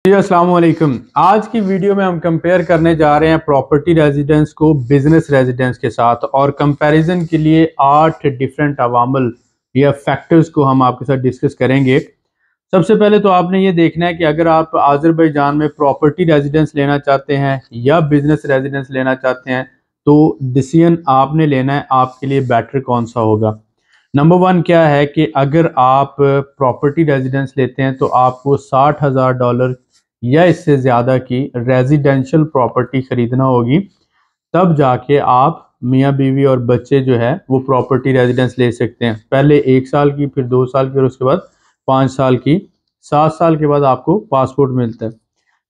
जी अस्सलाम वालेकुम। आज की वीडियो में हम कंपेयर करने जा रहे हैं प्रॉपर्टी रेजिडेंस को बिजनेस रेजिडेंस के साथ, और कंपैरिजन के लिए 8 डिफरेंट अवामल या फैक्टर्स को हम आपके साथ डिस्कस करेंगे। सबसे पहले तो आपने ये देखना है कि अगर आप आज़रबाईजान में प्रॉपर्टी रेजिडेंस लेना चाहते हैं या बिजनेस रेजिडेंस लेना चाहते हैं तो डिसीजन आपने लेना है आपके लिए बेटर कौन सा होगा। नंबर 1 क्या है कि अगर आप प्रॉपर्टी रेजिडेंस लेते हैं तो आपको $60,000 या इससे ज़्यादा की रेजिडेंशियल प्रॉपर्टी ख़रीदना होगी, तब जाके आप मियाँ बीवी और बच्चे जो है वो प्रॉपर्टी रेजिडेंस ले सकते हैं। पहले 1 साल की, फिर 2 साल की, और उसके बाद 5 साल की। 7 साल के बाद आपको पासपोर्ट मिलता है।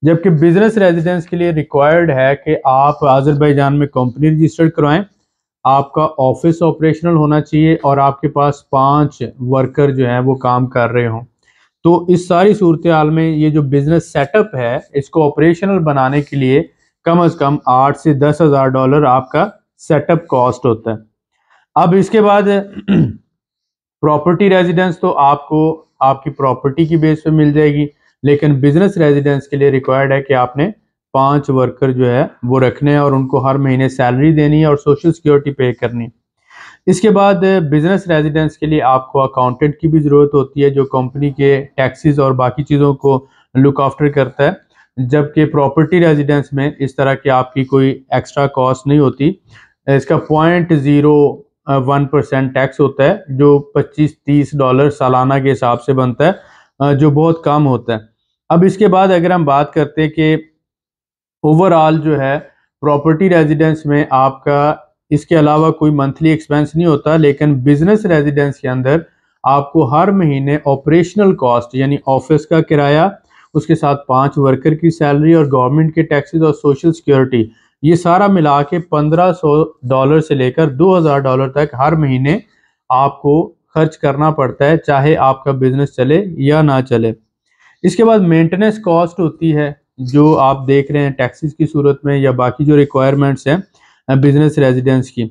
जबकि बिजनेस रेजिडेंस के लिए रिक्वायर्ड है कि आप आज़रबाईजान में कंपनी रजिस्टर्ड करवाएं, आपका ऑफिस ऑपरेशनल होना चाहिए और आपके पास 5 वर्कर जो हैं वो काम कर रहे हों। तो इस सारी सूरत हाल में ये जो बिजनेस सेटअप है इसको ऑपरेशनल बनाने के लिए कम से कम 8 से 10 हज़ार डॉलर आपका सेटअप कॉस्ट होता है। अब इसके बाद प्रॉपर्टी रेजिडेंस तो आपको आपकी प्रॉपर्टी की बेस पे मिल जाएगी, लेकिन बिजनेस रेजिडेंस के लिए रिक्वायर्ड है कि आपने 5 वर्कर जो है वो रखने हैं और उनको हर महीने सैलरी देनी है और सोशल सिक्योरिटी पे करनी है। इसके बाद बिजनेस रेजिडेंस के लिए आपको अकाउंटेंट की भी ज़रूरत होती है जो कंपनी के टैक्सेस और बाकी चीज़ों को लुक आफ्टर करता है, जबकि प्रॉपर्टी रेजिडेंस में इस तरह की आपकी कोई एक्स्ट्रा कॉस्ट नहीं होती। इसका 0.01% टैक्स होता है जो $25-30 सालाना के हिसाब से बनता है, जो बहुत कम होता है। अब इसके बाद अगर हम बात करते हैं कि ओवरऑल जो है प्रॉपर्टी रेजिडेंस में आपका इसके अलावा कोई मंथली एक्सपेंस नहीं होता, लेकिन बिजनेस रेजिडेंस के अंदर आपको हर महीने ऑपरेशनल कॉस्ट यानी ऑफिस का किराया, उसके साथ 5 वर्कर की सैलरी और गवर्नमेंट के टैक्सेस और सोशल सिक्योरिटी, ये सारा मिला के $1500 से लेकर $2000 तक हर महीने आपको खर्च करना पड़ता है, चाहे आपका बिजनेस चले या ना चले। इसके बाद मेंटेनेंस कॉस्ट होती है जो आप देख रहे हैं टैक्सेस की सूरत में या बाकी जो रिक्वायरमेंट्स हैं बिजनेस रेजिडेंस की।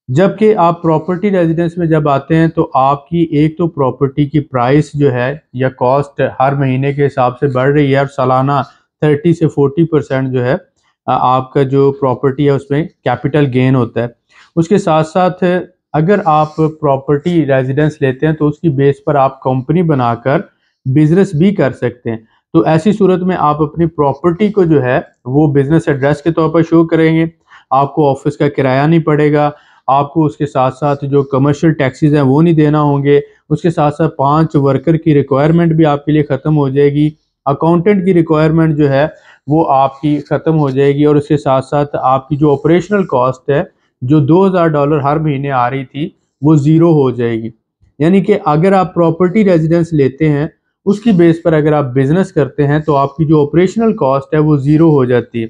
जबकि आप प्रॉपर्टी रेजिडेंस में जब आते हैं तो आपकी एक तो प्रॉपर्टी की प्राइस जो है या कॉस्ट हर महीने के हिसाब से बढ़ रही है और सालाना 30 से 40% जो है आपका जो प्रॉपर्टी है उसमें कैपिटल गेन होता है। उसके साथ साथ अगर आप प्रॉपर्टी रेजिडेंस लेते हैं तो उसकी बेस पर आप कंपनी बनाकर बिजनेस भी कर सकते हैं। तो ऐसी सूरत में आप अपनी प्रॉपर्टी को जो है वो बिजनेस एड्रेस के तौर पर शो करेंगे, आपको ऑफिस का किराया नहीं पड़ेगा, आपको उसके साथ साथ जो कमर्शियल टैक्सेस हैं वो नहीं देना होंगे, उसके साथ साथ 5 वर्कर की रिक्वायरमेंट भी आपके लिए ख़त्म हो जाएगी, अकाउंटेंट की रिक्वायरमेंट जो है वो आपकी ख़त्म हो जाएगी, और उसके साथ साथ आपकी जो ऑपरेशनल कॉस्ट है जो $2000 हर महीने आ रही थी वो ज़ीरो हो जाएगी। यानी कि अगर आप प्रॉपर्टी रेजिडेंस लेते हैं उसकी बेस पर अगर आप बिजनेस करते हैं तो आपकी जो ऑपरेशनल कॉस्ट है वो ज़ीरो हो जाती है।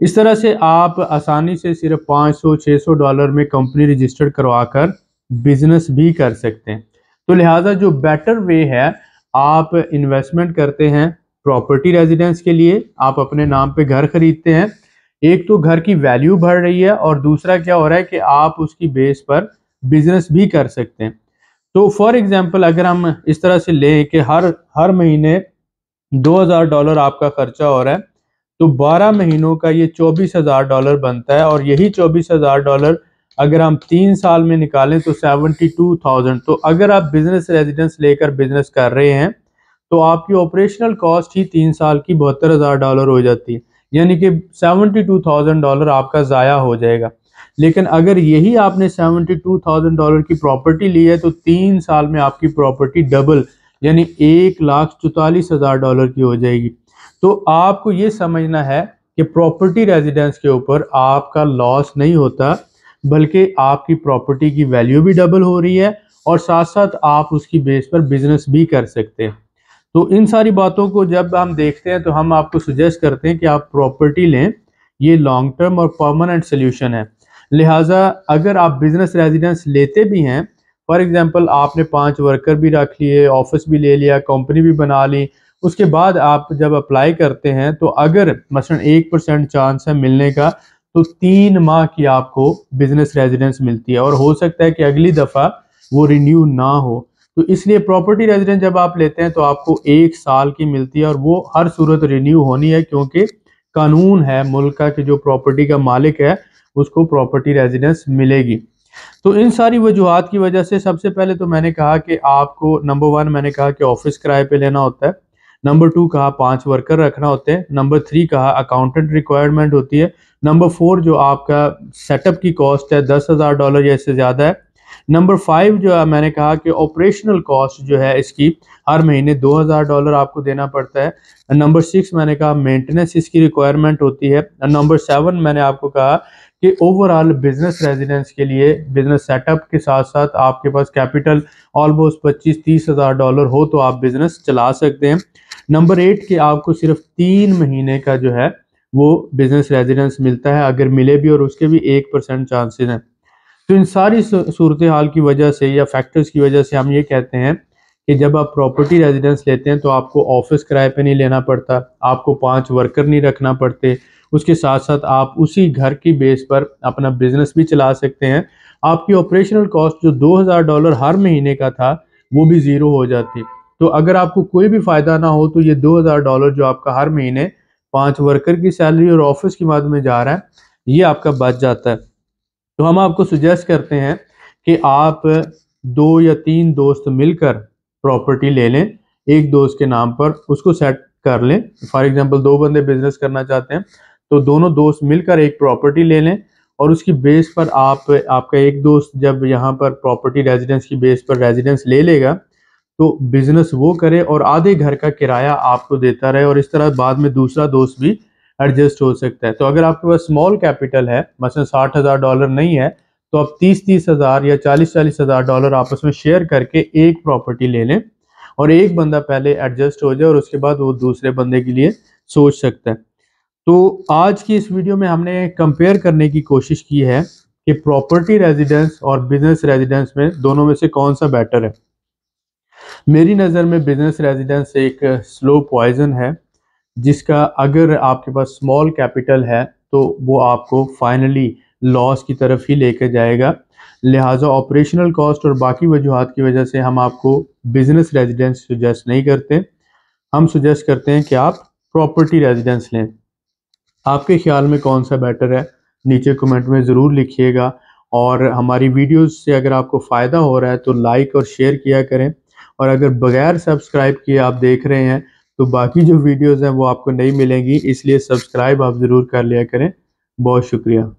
इस तरह से आप आसानी से सिर्फ $500-600 में कंपनी रजिस्टर्ड करवाकर बिजनेस भी कर सकते हैं। तो लिहाजा जो बेटर वे है, आप इन्वेस्टमेंट करते हैं प्रॉपर्टी रेजिडेंस के लिए, आप अपने नाम पे घर खरीदते हैं, एक तो घर की वैल्यू बढ़ रही है और दूसरा क्या हो रहा है कि आप उसकी बेस पर बिजनेस भी कर सकते हैं। तो फॉर एग्जांपल अगर हम इस तरह से लें कि हर महीने $2000 आपका खर्चा हो रहा है तो 12 महीनों का ये $24,000 बनता है, और यही $24,000 अगर हम 3 साल में निकालें तो 72,000। तो अगर आप बिजनेस रेजिडेंस लेकर बिजनेस कर रहे हैं तो आपकी ऑपरेशनल कॉस्ट ही 3 साल की $72,000 हो जाती है, यानी कि $72,000 आपका ज़ाया हो जाएगा। लेकिन अगर यही आपने $72,000 की प्रॉपर्टी ली है तो 3 साल में आपकी प्रॉपर्टी डबल यानी $1,44,000 की हो जाएगी। तो आपको ये समझना है कि प्रॉपर्टी रेजिडेंस के ऊपर आपका लॉस नहीं होता, बल्कि आपकी प्रॉपर्टी की वैल्यू भी डबल हो रही है और साथ साथ आप उसकी बेस पर बिजनेस भी कर सकते हैं। तो इन सारी बातों को जब हम देखते हैं तो हम आपको सजेस्ट करते हैं कि आप प्रॉपर्टी लें, ये लॉन्ग टर्म और परमानेंट सोल्यूशन है। लिहाजा अगर आप बिजनेस रेजिडेंस लेते भी हैं, फॉर एग्जांपल आपने 5 वर्कर भी रख लिए, ऑफिस भी ले लिया, कंपनी भी बना ली, उसके बाद आप जब अप्लाई करते हैं तो अगर मसलन 1% चांस है मिलने का तो 3 माह की आपको बिजनेस रेजिडेंस मिलती है, और हो सकता है कि अगली दफ़ा वो रिन्यू ना हो। तो इसलिए प्रॉपर्टी रेजिडेंस जब आप लेते हैं तो आपको 1 साल की मिलती है और वो हर सूरत रिन्यू होनी है, क्योंकि कानून है मुल्क का कि जो प्रॉपर्टी का मालिक है उसको प्रॉपर्टी रेजिडेंस मिलेगी। तो इन सारी वजूहात की वजह से सबसे पहले तो मैंने कहा कि आपको नंबर 1 मैंने कहा कि ऑफिस किराए पे लेना होता है, नंबर 2 कहा 5 वर्कर रखना होते हैं, नंबर 3 कहा अकाउंटेंट रिक्वायरमेंट होती है, नंबर 4 जो आपका सेटअप की कॉस्ट है $10,000 या इससे ज़्यादा है, नंबर 5 जो है मैंने कहा कि ऑपरेशनल कॉस्ट जो है इसकी हर महीने $2,000 आपको देना पड़ता है, नंबर 6 मैंने कहा मेंटेनेंस इसकी रिक्वायरमेंट होती है, नंबर 7 मैंने आपको कहा कि ओवरऑल बिजनेस रेजिडेंस के लिए बिजनेस सेटअप के साथ साथ आपके पास कैपिटल ऑलमोस्ट 25-30 हज़ार डॉलर हो तो आप बिजनेस चला सकते हैं। नंबर 8 के आपको सिर्फ 3 महीने का जो है वो बिजनेस रेजिडेंस मिलता है, अगर मिले भी और उसके भी 1% चांसेस हैं। तो इन सारी सूरत हाल की वजह से या फैक्टर्स की वजह से हम ये कहते हैं कि जब आप प्रॉपर्टी रेजिडेंस लेते हैं तो आपको ऑफिस किराए पे नहीं लेना पड़ता, आपको 5 वर्कर नहीं रखना पड़ते, उसके साथ साथ आप उसी घर की बेस पर अपना बिजनेस भी चला सकते हैं। आपकी ऑपरेशनल कॉस्ट जो $2,000 हर महीने का था वो भी ज़ीरो हो जाती। तो अगर आपको कोई भी फ़ायदा ना हो तो ये $2,000 जो आपका हर महीने 5 वर्कर की सैलरी और ऑफिस की मद में जा रहा है, ये आपका बच जाता है। तो हम आपको सुजेस्ट करते हैं कि आप 2 या 3 दोस्त मिलकर प्रॉपर्टी ले लें, एक दोस्त के नाम पर उसको सेट कर लें। फॉर एग्जांपल 2 बंदे बिजनेस करना चाहते हैं तो दोनों दोस्त मिलकर एक प्रॉपर्टी ले लें और उसकी बेस पर आपका एक दोस्त जब यहाँ पर प्रॉपर्टी रेजिडेंस की बेस पर रेजिडेंस ले लेगा तो बिजनेस वो करे और आधे घर का किराया आपको देता रहे, और इस तरह बाद में दूसरा दोस्त भी एडजस्ट हो सकता है। तो अगर आपके पास स्मॉल कैपिटल है, मसलन $60,000 नहीं है, तो आप 30-30 हज़ार या 40-40 हज़ार डॉलर आपस में शेयर करके एक प्रॉपर्टी ले लें और एक बंदा पहले एडजस्ट हो जाए और उसके बाद वो दूसरे बंदे के लिए सोच सकता है। तो आज की इस वीडियो में हमने कंपेयर करने की कोशिश की है कि प्रॉपर्टी रेजिडेंस और बिजनेस रेजिडेंस में दोनों में से कौन सा बेटर है। मेरी नज़र में बिजनेस रेजिडेंस एक स्लो पॉइजन है, जिसका अगर आपके पास स्मॉल कैपिटल है तो वो आपको फाइनली लॉस की तरफ ही लेकर जाएगा। लिहाजा ऑपरेशनल कॉस्ट और बाकी वजूहात की वजह से हम आपको बिजनेस रेजिडेंस सुजेस्ट नहीं करते, हम सुजेस्ट करते हैं कि आप प्रॉपर्टी रेजिडेंस लें। आपके ख्याल में कौन सा बेटर है, नीचे कमेंट में ज़रूर लिखिएगा, और हमारी वीडियोस से अगर आपको फ़ायदा हो रहा है तो लाइक और शेयर किया करें, और अगर बगैर सब्सक्राइब किए आप देख रहे हैं तो बाकी जो वीडियोस हैं वो आपको नहीं मिलेंगी, इसलिए सब्सक्राइब आप ज़रूर कर लिया करें। बहुत शुक्रिया।